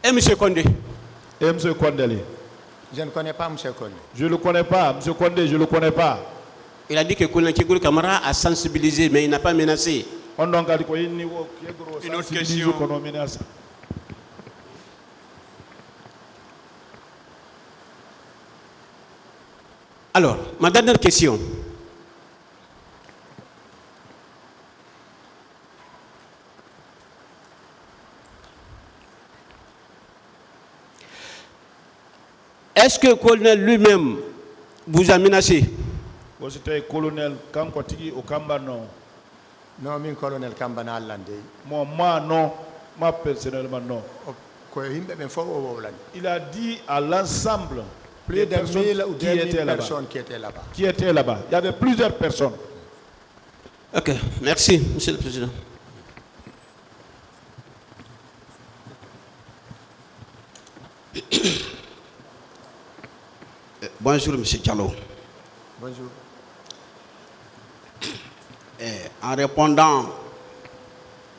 Et M. Condé? Et M. Condé? Je ne connais pas M. Condé. Je ne le connais pas. M. Condé, je ne le connais pas. Il a dit que Colonel Tchegourou Kamara a sensibilisé, mais il n'a pas menacé. Une autre question. Alors, ma dernière question. Est-ce que le colonel lui-même vous a menacé? C'était colonel Kankotigi au Kamba, non. Non, min colonel Kamba na Allande. Moi, non. Moi, personnellement, non. Il a dit à l'ensemble plus de 1000 ou 2000 personnes qui étaient là-bas. Qui étaient là-bas. Il y avait plusieurs personnes. Ok, merci, Monsieur le Président. Bonjour, M. Diallo. Bonjour. En répondant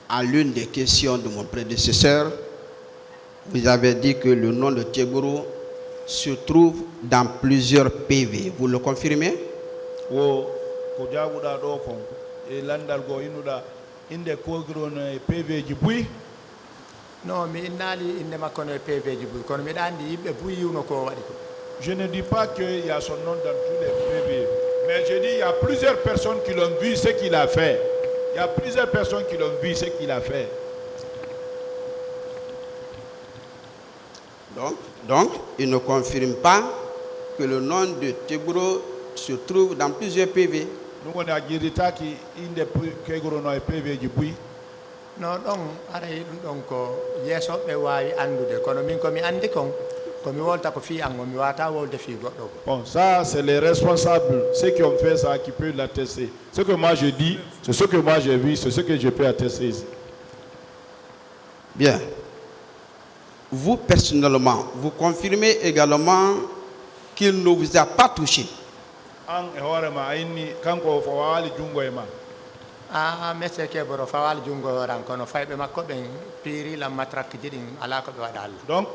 à l'une des questions de mon prédécesseur, vous avez dit que le nom de Tchegourou se trouve dans plusieurs PV. Vous le confirmez? Non, mais je ne dis pas qu'il y a son nom dans tous les PV, mais je dis qu'il y a plusieurs personnes qui l'ont vu ce qu'il a fait. Il y a plusieurs personnes qui l'ont vu ce qu'il a fait. Donc, il ne confirme pas que le nom de Tchegourou se trouve dans plusieurs PV. Nous on a dit qu'il non, donc, yes, bon, ça, c'est les responsables, ceux qui ont fait ça, qui peuvent l'attester. Ce que moi je dis, c'est ce que moi j'ai vu, c'est ce que je peux attester ici. Bien. Vous, personnellement, vous confirmez également qu'il ne vous a pas touché. Donc,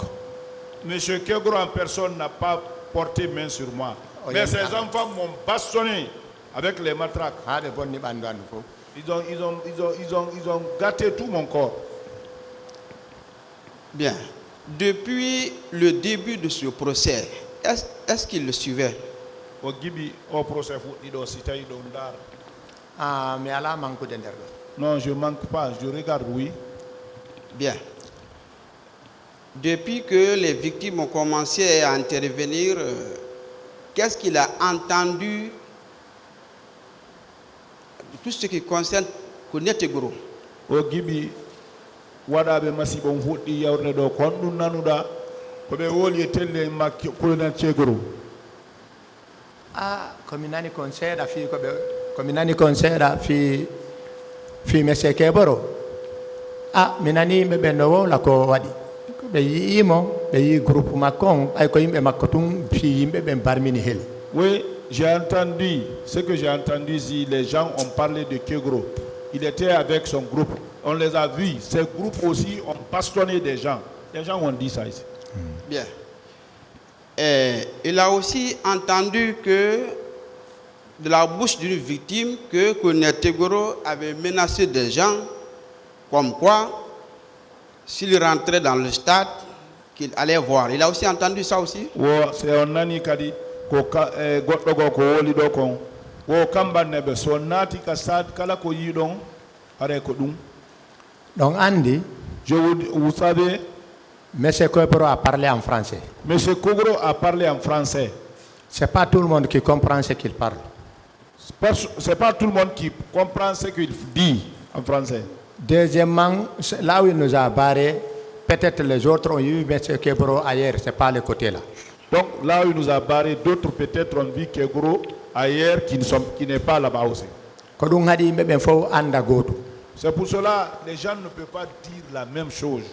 M. Kegro en personne n'a pas porté main sur moi. Mais ces enfants m'ont bastonné avec les matraques. Ils ont gâté tout mon corps. Bien. Depuis le début de ce procès, est-ce qu'il le suivait? Non, je ne manque pas, je regarde, oui. Bien. Depuis que les victimes ont commencé à intervenir, qu'est-ce qu'il a entendu? Tout ce qui concerne Colonel Tchegourou. Wadabe masibon hudi yawre do kon dum nanuda ko be woli telle makki colonel Tchegourou. Comme nani conseil fi ko be comme nani conseil fi monsieur Keboro. Minani be benno la ko wadi ko be yimo be yi groupe makon ay ko yimbe makotum fi yimbe ben barmini hel. Oui, j'ai entendu ce que j'ai entendu ici, les gens ont parlé de Tchegourou. Il était avec son groupe. On les a vus. Ces groupes aussi ont passionné des gens. Les gens ont dit ça ici. Bien. Il a aussi entendu que, de la bouche d'une victime, que Colonel Tchegourou avait menacé des gens, comme quoi, s'il rentrait dans le stade, qu'il allait voir. Il a aussi entendu ça aussi? Oui, c'est un ami qui a dit que donc Andy, vous savez, M. Kobro a parlé en français. M. Kobro a parlé en français. C'est pas tout le monde qui comprend ce qu'il parle. C'est pas tout le monde qui comprend ce qu'il dit en français. Deuxièmement, là où il nous a barré, peut-être les autres ont eu M. Kobro ailleurs, c'est pas le côté là. Donc là où il nous a barré, d'autres peut-être ont vu Kebro ailleurs qui n'est pas là-bas aussi. C'est pour cela que les gens ne peuvent pas dire la même chose.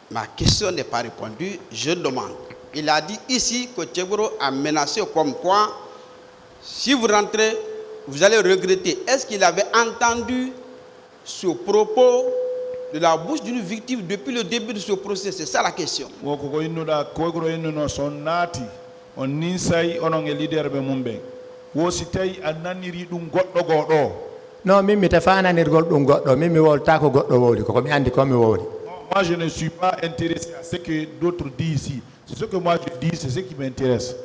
Ma question n'est pas répondue, je demande. Il a dit ici que Tchegourou a menacé comme quoi, si vous rentrez, vous allez regretter. Est-ce qu'il avait entendu ce propos de la bouche d'une victime depuis le début de ce procès? C'est ça la question. Woko innuda kogro innuno son naati on ninsay onon e leader be mumbe wo si tay annaniri dum goddo godo. Non, min mi tefananirgol ɗum goɗɗo, min mi wolta ko goɗɗo wowli ko mi andi ko mi wowli. Moi je ne suis pas intéressé à ce que d'autres disent ici. C'est ce que moi je dis, c'est ce qui m'intéresse.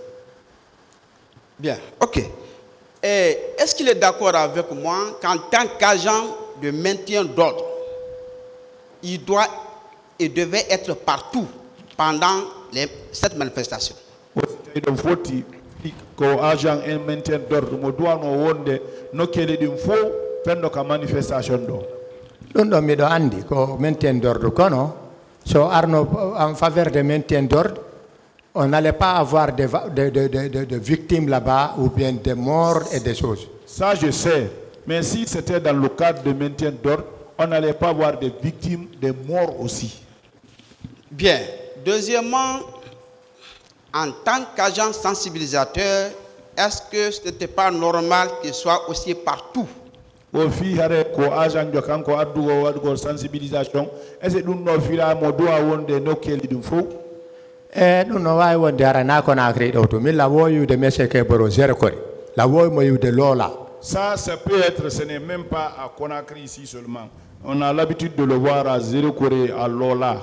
Bien, ok. Et est-ce qu'il est d'accord avec moi qu'en tant qu'agent de maintien d'ordre, il doit et devait être partout pendant cette manifestation? Il faut que agent et maintien d'ordre mo douano wonde no kele dim fo fendo ka manifestation do. ɗum ɗo miɗo andi ko maintien d'ordre kono so arno en faveur de maintien d'ordre on n'allait pas avoir de victimes là-bas ou bien des morts et des choses. Ça je sais, mais si c'était dans le cadre de maintien d'ordre, on n'allait pas avoir des victimes, des morts aussi. Bien. Deuxièmement, en tant qu'agent sensibilisateur, est-ce que ce n'était pas normal qu'il soit aussi partout? O fi hare ko agent jo kanko addugo wadugo sensibilisation, est ce dum no fira mo do wonde no keli dum fo? ɗum no wawi wonde arana Conakry ɗo to min la woyude monsieur Keboro Zerkori la woy mo yude Lola. Ça peut être, ce n'est même pas à Conakry ici seulement. On a l'habitude de le voir à Zerkori, à Lola.